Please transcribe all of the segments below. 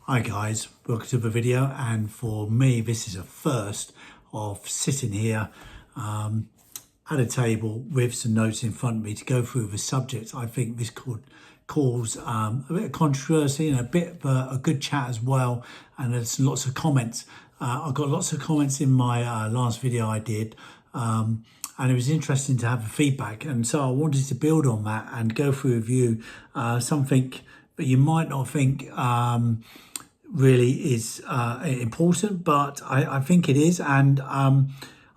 Hi guys, welcome to the video, and for me this is a first of sitting here at a table with some notes in front of me to go through the subject. I think this could cause a bit of controversy and a bit of a good chat as well, and there's lots of comments. I got lots of comments in my last video I did, and it was interesting to have the feedback, and so I wanted to build on that and go through with you something that you might not think really is important, but I think it is, and I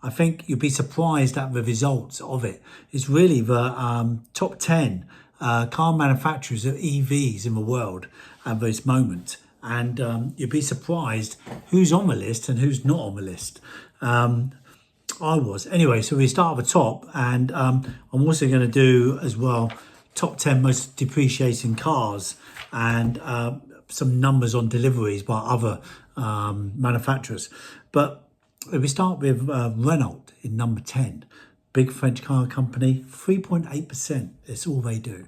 think you'll be surprised at the results of it. It's really the top 10 car manufacturers of EVs in the world at this moment, and you'll be surprised who's on the list and who's not on the list. I was. Anyway, so we start at the top, and I'm also going to do as well top 10 most depreciating cars, and some numbers on deliveries by other manufacturers. But if we start with Renault in number 10, big French car company, 3.8%. That's all they do.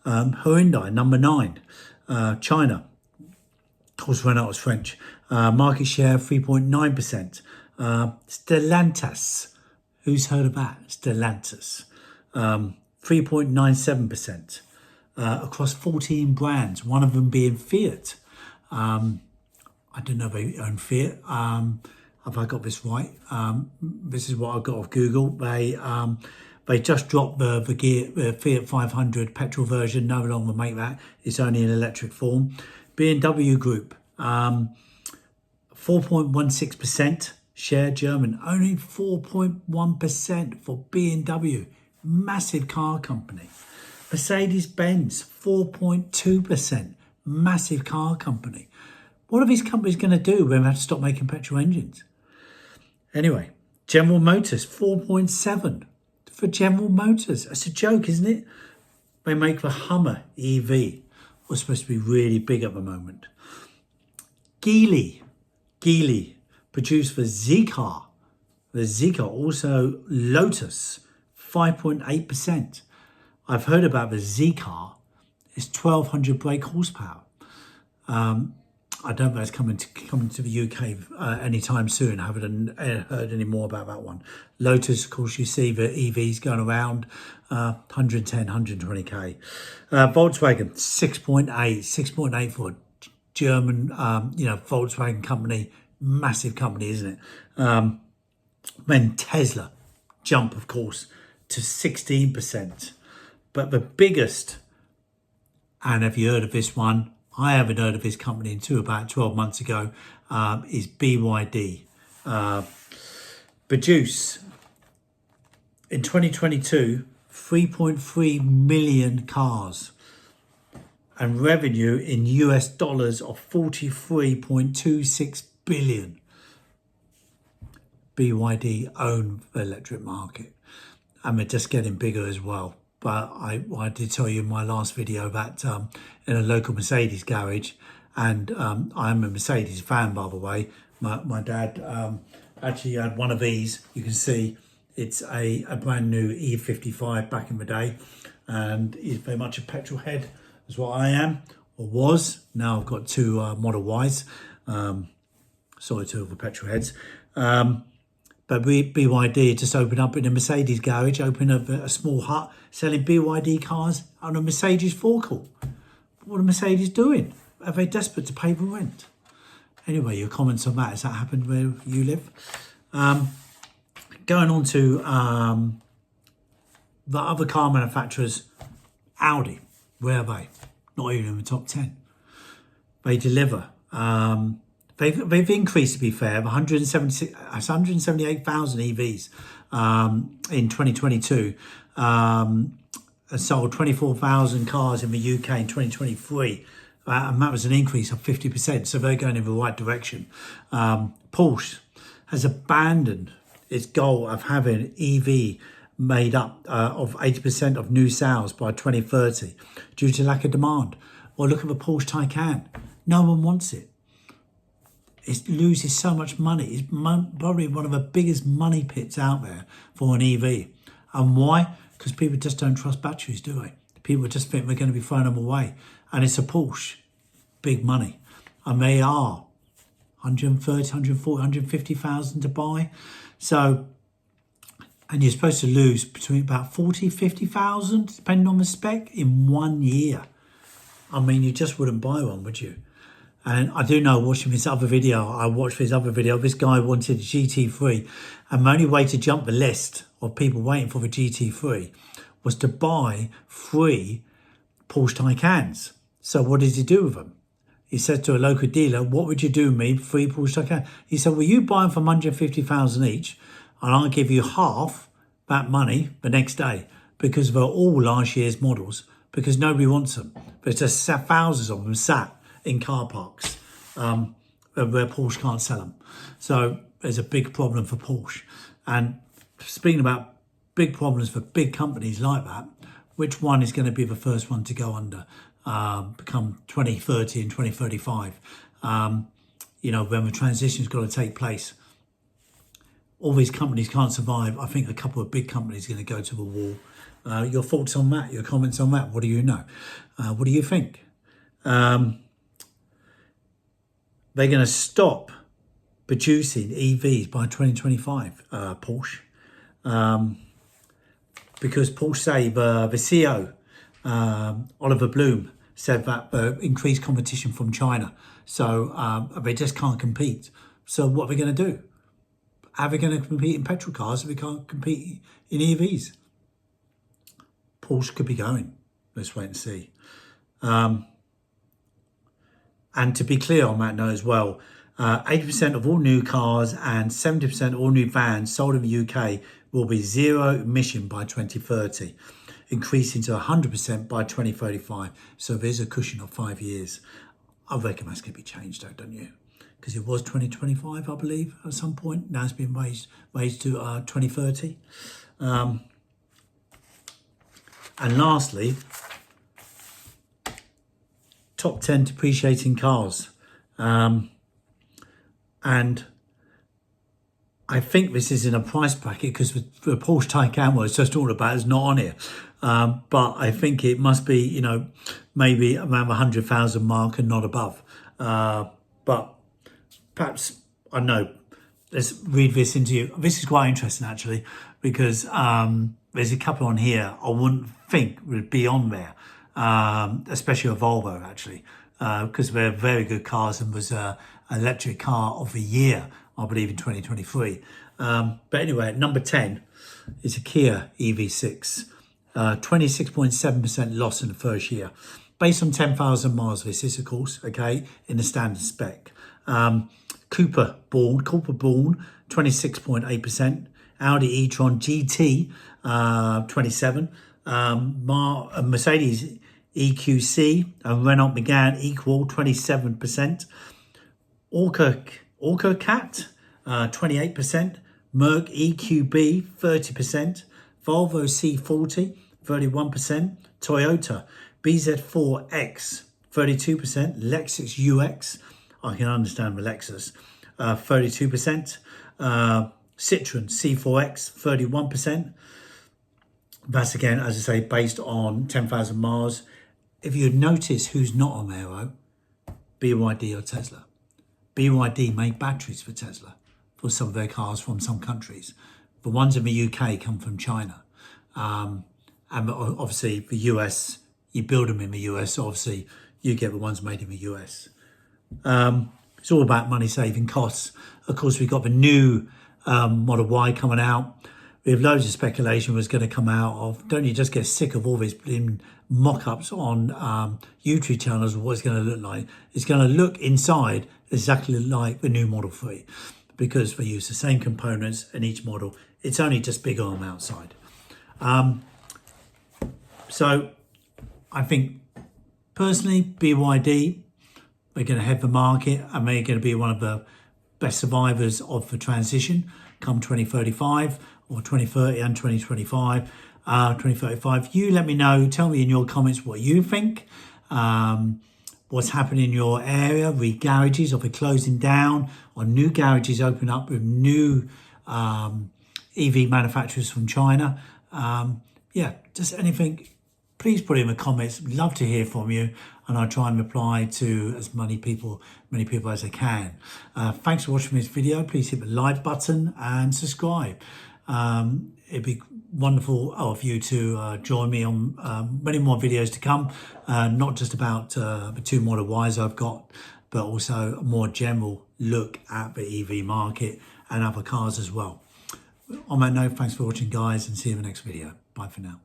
Hyundai, number 9, China. Of course, Renault is French. Market share 3.9%. Stellantis, who's heard of that? Stellantis, 3.97%. Across 14 brands, one of them being Fiat. I don't know if they own Fiat. Have I got this right? This is what I got off Google. They just dropped the Fiat 500 petrol version. No longer make that. It's only in electric form. BMW Group, 4.16% share. German, only 4.1% for BMW. Massive car company. Mercedes-Benz, 4.2%. Massive car company. What are these companies going to do when they have to stop making petrol engines? Anyway, General Motors, 4.7% for General Motors. It's a joke, isn't it? They make the Hummer EV. Was supposed to be really big at the moment. Geely produced the Z-Car. The Z-Car, also Lotus, 5.8%. I've heard about the Z-Car. It's 1,200 brake horsepower. I don't know if it's coming to the UK anytime soon. I haven't heard any more about that one. Lotus, of course, you see the EVs going around 110, 120k. Volkswagen, 6.8 for a German, Volkswagen company. Massive company, isn't it? Then Tesla, jump, of course, to 16%. But the biggest, and have you heard of this one? I haven't heard of this company until about 12 months ago, is BYD. Produce, in 2022, 3.3 million cars, and revenue in US dollars of 43.26 billion. BYD own the electric market, and they're just getting bigger as well. But I did tell you in my last video that in a local Mercedes garage, and I'm a Mercedes fan, by the way. My dad actually had one of these. You can see it's a brand new E55 back in the day, and he's very much a petrol head, as what I am, or was. Now I've got two Model Ys. Sorry to all the petrol heads. But BYD just opened up in a Mercedes garage, opened up a small hut, selling BYD cars on a Mercedes forecourt. What are Mercedes doing? Are they desperate to pay the rent? Anyway, your comments on that. Has that happened where you live? Going on to the other car manufacturers, Audi. Where are they? Not even in the top 10. They deliver. They've increased, to be fair, 178,000 EVs in 2022, and sold 24,000 cars in the UK in 2023, and that was an increase of 50%, so they're going in the right direction. Porsche has abandoned its goal of having EV made up of 80% of new sales by 2030 due to lack of demand. Well, look at the Porsche Taycan. No one wants it. It loses so much money. It's probably one of the biggest money pits out there for an EV. And why? Because people just don't trust batteries, do they? People just think they're going to be throwing them away. And it's a Porsche. Big money. and they are 130, 140, 150,000 to buy. So, and you're supposed to lose between about 40, 50,000, depending on the spec, in 1 year. I mean, you just wouldn't buy one, would you? And I do know, watching this other video, this guy wanted a GT3, and the only way to jump the list of people waiting for the GT3 was to buy 3 Porsche Taycans. So what did he do with them? He said to a local dealer, what would you do with me, 3 Porsche Taycans? He said, well, you buy them for 150,000 each, and I'll give you half that money the next day, because they're all last year's models, because nobody wants them. There's just thousands of them sat in car parks where Porsche can't sell them. So there's a big problem for Porsche. And speaking about big problems for big companies like that, which one is going to be the first one to go under, become 2030 and 2035? You know, when the transition's got to take place. All these companies can't survive. I think a couple of big companies are going to go to the wall. Your thoughts on that, your comments on that, what do you know? What do you think? They're going to stop producing EVs by 2025, Porsche. Because Porsche say the CEO, Oliver Bloom, said that increased competition from China. So they just can't compete. So what are they going to do? Are they going to compete in petrol cars if we can't compete in EVs? Porsche could be going. Let's wait and see. And to be clear on that note as well, 80% of all new cars and 70% of all new vans sold in the UK will be zero emission by 2030, increasing to 100% by 2035. So there's a cushion of 5 years. I reckon that's going to be changed, though, don't you? Because it was 2025, I believe, at some point. Now it's been raised to 2030. And lastly, top 10 depreciating cars. And I think this is in a price bracket because the Porsche Taycan was just all about is not on here. But I think it must be, you know, maybe around the 100,000 mark and not above. But perhaps, I don't know, let's read this into you. This is quite interesting, actually, because there's a couple on here I wouldn't think would be on there. Especially a Volvo, actually, because they're very good cars and was an electric car of the year, I believe, in 2023. But anyway, at number 10 is a Kia EV6, 26.7% loss in the first year, based on 10,000 miles. This is, of course, okay, in the standard spec. Cooper Born, 26.8%. Audi e-tron GT, 27%. Mercedes EQC and Renault Megane equal 27%. Orca Cat 28%. Merc EQB 30%. Volvo C40 31%. Toyota BZ4X 32%. Lexus UX, I can understand the Lexus, 32%. Citroen C4X 31%. That's again, as I say, based on 10,000 miles. If you notice who's not on there, though, BYD or Tesla. BYD make batteries for Tesla, for some of their cars from some countries. The ones in the UK come from China. And obviously the US, you build them in the US, so obviously you get the ones made in the US. It's all about money saving costs. Of course, we've got the new Model Y coming out. We have loads of speculation was going to come out of, don't you just get sick of all these mock-ups on YouTube channels of what it's going to look like? It's going to look inside exactly like the new Model 3 because they use the same components in each model. It's only just bigger on the outside. So I think personally, BYD, they're going to head the market and they're going to be one of the best survivors of the transition come 2035 or 2030 and 2025, 2035. You let me know, tell me in your comments what you think, what's happening in your area, read garages, are they closing down, or new garages open up with new EV manufacturers from China. Yeah, just anything please put it in the comments. Love to hear from you, and I'll try and reply to as many people as I can. Thanks for watching this video. Please hit the like button and subscribe. It'd be wonderful of you to join me on many more videos to come, not just about the 2 Model Ys I've got, but also a more general look at the EV market and other cars as well. On that note, thanks for watching, guys, and see you in the next video. Bye for now.